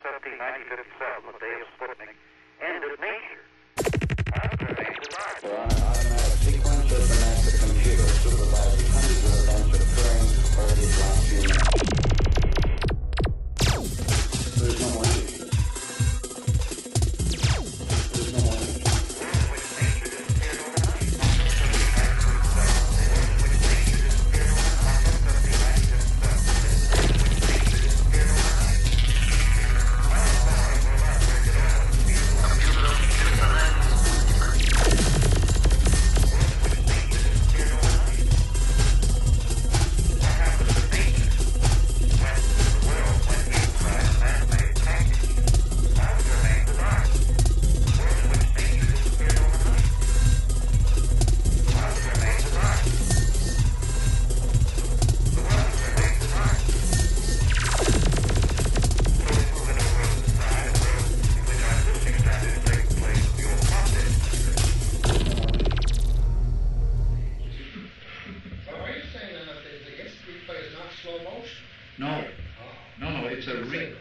1957, the day of Sputnik, ended nature. After We're on an automatic sequence of the master computer supervising hundreds of events occurring over these last few minutes. There's no more secrets. There's no more secrets.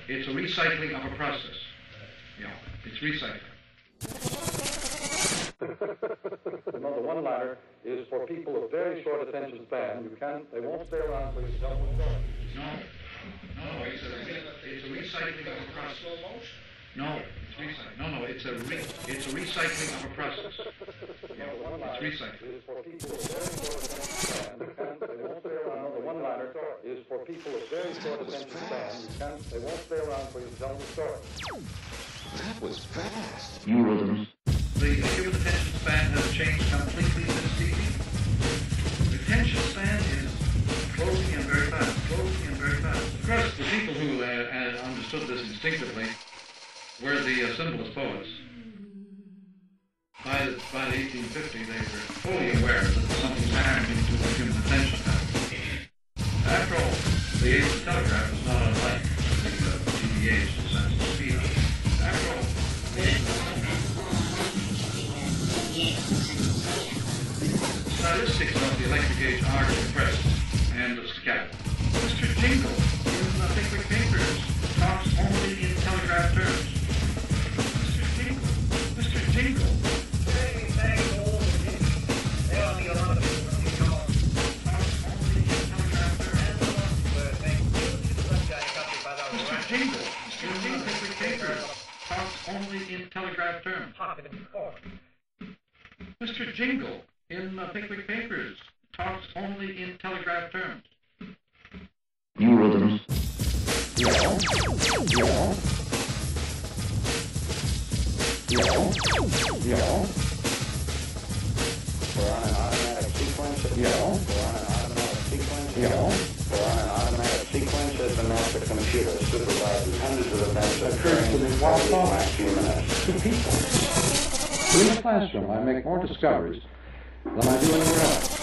It's a recycling of a process. Yeah, it's recycling. The one-liner is for people with very short attention span. They won't stay around for you. No, it's a recycling of a process. No, it's recycling. No, it's a recycling of a process. Yeah, it's recycling. For people with very short attention span. They won't stay around. The one-liner is for people with very short attention span. They won't stay around for you to tell them the story. That was fast. You rhythms. The human attention span has changed completely since TV. The attention span is closing in very fast, Of course, the people who understood this instinctively were the symbolist poets. By the 1850s, they were fully aware that something's happening to the human attention span. After all, the age of the telegraph is not unlike the TV age in the sense of speed. After all, the stylistics of the electric age are compressed and scattered. Mr. Jingle in the Pickwick Papers talks only in telegraph terms. Mr. Jingle. Only in telegraph terms. Mr. Jingle in the Pickwick Papers talks only in telegraph terms. You rhythms. Yeah. We're on an automatic sequence. We're on an automatic sequence as the master computer supervises hundreds of events occurring over the last few minutes. To people. In the classroom, I make more discoveries than I do anywhere else.